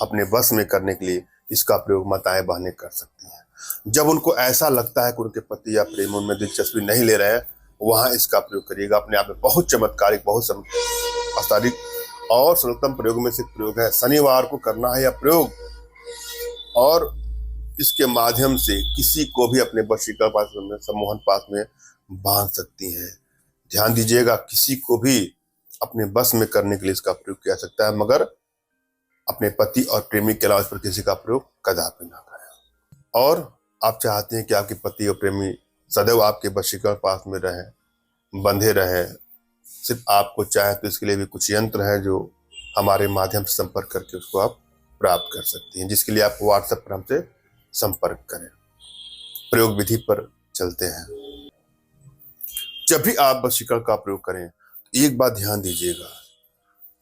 अपने बस में करने के लिए इसका प्रयोग माताएं बहनें कर सकती हैं। जब उनको ऐसा लगता है कि उनके पति या प्रेम उनमें दिलचस्पी नहीं ले रहे हैं, वहां इसका प्रयोग करिएगा। अपने आप में बहुत चमत्कारिक, बहुत आसानिक और सरलतम प्रयोग में से प्रयोग है। शनिवार को करना है यह प्रयोग, और इसके माध्यम से किसी को भी अपने वशीकरण पास में, सम्मोहन पास में बांध सकती हैं। ध्यान दीजिएगा, किसी को भी अपने बस में करने के लिए इसका प्रयोग किया सकता है, मगर अपने पति और प्रेमी के अलावा इस पर किसी का प्रयोग कदापि ना करें। और आप चाहते हैं कि आपके पति और प्रेमी सदैव आपके वशीकरण पास में रहें, बंधे रहें, सिर्फ आपको चाहे तो इसके लिए भी कुछ यंत्र हैं जो हमारे माध्यम से संपर्क करके उसको आप प्राप्त कर सकती हैं, जिसके लिए आप व्हाट्सएप पर हमसे संपर्क करें। प्रयोग विधि पर चलते हैं। जब भी आप वशीकरण का प्रयोग करें, एक बात ध्यान दीजिएगा,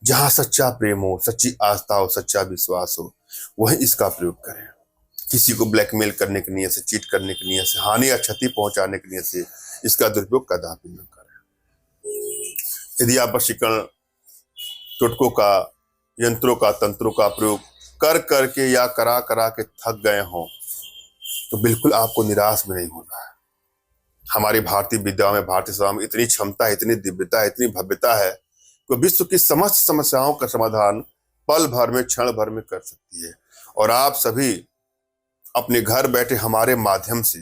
जहां सच्चा प्रेम हो, सच्ची आस्था हो, सच्चा विश्वास हो, वहीं इसका प्रयोग करें। किसी को ब्लैकमेल करने की नीयत से, चीट करने की नीयत से, हानि या क्षति पहुंचाने की नीयत से इसका दुरुपयोग कदापि न करें। यदि आप वशीकरण टोटकों का, यंत्रों का, तंत्रों का प्रयोग कर करके या करा करा के थक गए हों, तो बिल्कुल आपको निराश भी नहीं होना है। हमारी भारतीय विद्या में, भारतीय समाज में इतनी क्षमता है, इतनी दिव्यता है, इतनी भव्यता है कि विश्व की समस्त समस्याओं का समाधान पल भर में, क्षण भर में कर सकती है। और आप सभी अपने घर बैठे हमारे माध्यम से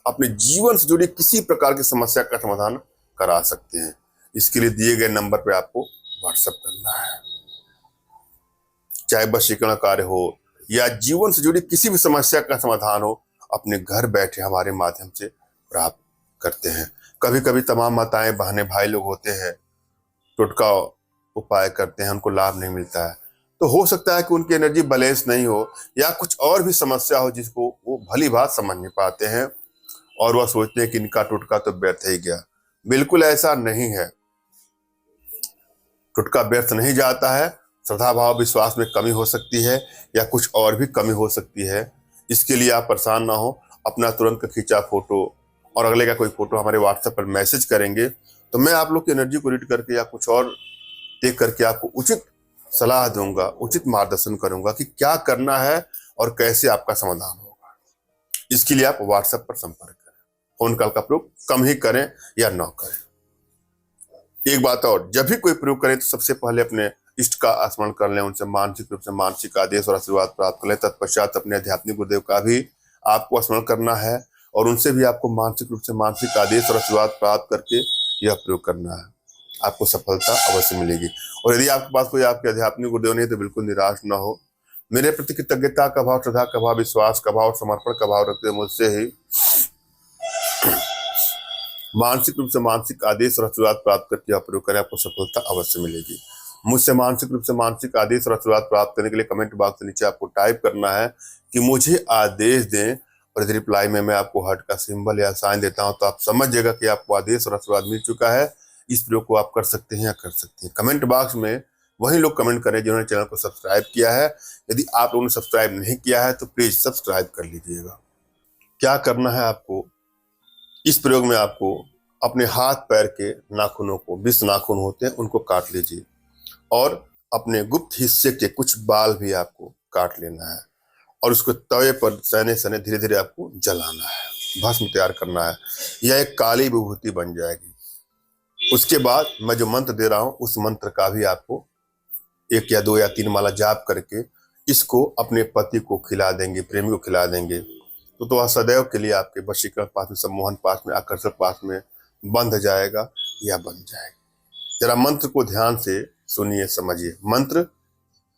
अपने जीवन से जुड़ी किसी प्रकार की समस्या का समाधान करा सकते हैं। इसके लिए दिए गए नंबर पर आपको व्हाट्सएप करना है। चाहे वशीकरण कार्य हो या जीवन से जुड़ी किसी भी समस्या का समाधान हो, अपने घर बैठे हमारे माध्यम से प्राप्त करते हैं। कभी कभी तमाम माताएं, बहनें, भाई लोग होते हैं, टोटका उपाय करते हैं, उनको लाभ नहीं मिलता है, तो हो सकता है कि उनकी एनर्जी बैलेंस नहीं हो या कुछ और भी समस्या हो जिसको वो भली बात समझ नहीं पाते हैं, और वह सोचते हैं कि इनका टोटका तो व्यर्थ ही गया। बिल्कुल ऐसा नहीं है। टोटका व्यर्थ नहीं जाता है। श्रद्धा भाव विश्वास में कमी हो सकती है या कुछ और भी कमी हो सकती है। इसके लिए आप परेशान ना हो। अपना तुरंत खींचा फोटो और अगले का कोई फोटो हमारे व्हाट्सएप पर मैसेज करेंगे, तो मैं आप लोग की एनर्जी को रीड करके या कुछ और देख करके आपको उचित सलाह दूंगा, उचित मार्गदर्शन करूंगा कि क्या करना है और कैसे आपका समाधान होगा। इसके लिए आप व्हाट्सएप पर संपर्क करें। फोन कॉल का प्रयोग कम ही करें या न करें। एक बात और, जब भी कोई प्रयोग करें तो सबसे पहले अपने इष्ट का स्मरण कर लें, उनसे मानसिक रूप से मानसिक आदेश और आशीर्वाद प्राप्त कर लें। तत्पश्चात अपने आध्यात्मिक गुरुदेव का भी आपको स्मरण करना है और उनसे भी आपको मानसिक रूप से मानसिक आदेश और आशीर्वाद प्राप्त करके यह प्रयोग करना है। आपको सफलता अवश्य मिलेगी। और यदि आपके पास कोई आपके आध्यात्मिक गुरुदेव नहीं है तो बिल्कुल निराश न हो। मेरे प्रति कृतज्ञता का भाव, श्रद्धा का भाव, विश्वास का भाव, समर्पण का भाव रखते हुए मुझसे ही मानसिक रूप से मानसिक आदेश और आशीर्वाद प्राप्त करके आप प्रयोग करें, आपको सफलता अवश्य मिलेगी। मुझसे मानसिक रूप से मानसिक आदेश और आशीर्वाद प्राप्त करने के लिए कमेंट बॉक्स के नीचे आपको टाइप करना है कि मुझे आदेश दें, और यदि रिप्लाई में मैं आपको हार्ट का सिंबल या साइन देता हूं तो आप समझ जाएगा कि आपको आदेश और आशीर्वाद मिल चुका है। इस प्रयोग को आप कर सकते हैं या कर सकती हैं। कमेंट बॉक्स में वही लोग कमेंट करें जिन्होंने चैनल को सब्सक्राइब किया है। यदि आप लोगों ने सब्सक्राइब नहीं किया है तो प्लीज सब्सक्राइब कर लीजिएगा। क्या करना है आपको, इस प्रयोग में आपको अपने हाथ पैर के नाखूनों को, 20 नाखून होते हैं, उनको काट लीजिए और अपने गुप्त हिस्से के कुछ बाल भी आपको काट लेना है और उसको तवे पर सने सने धीरे धीरे आपको जलाना है, भस्म तैयार करना है। यह एक काली विभूति बन जाएगी। उसके बाद मैं जो मंत्र दे रहा हूं उस मंत्र का भी आपको 1 या 2 या 3 माला जाप करके इसको अपने पति को खिला देंगे, प्रेमी को खिला देंगे, तो वह सदैव के लिए आपके वशीकरण पास में, सम्मोहन पास में, आकर्षण पास में बंध जाएगा या बन जाएगा। जरा मंत्र को ध्यान से सुनिए, समझिए। मंत्र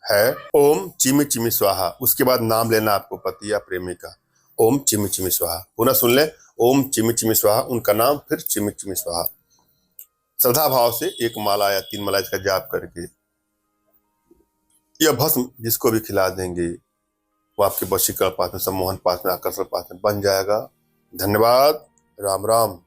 है ओम चिमी चिमी स्वाहा। उसके बाद नाम लेना आपको पति या प्रेमी का, ओम चिमी चिमी स्वाहा। पुनः सुन ले, ओम चिमी चिमी स्वाहा, उनका नाम, फिर चिमी चिमी स्वाहा। श्रद्धा भाव से 1 माला या 3 माला इसका जाप करके यह भस्म जिसको भी खिला देंगे वो आपके वशीकरण पास में, सम्मोहन पास में, आकर्षण पास में बन जाएगा। धन्यवाद। राम राम।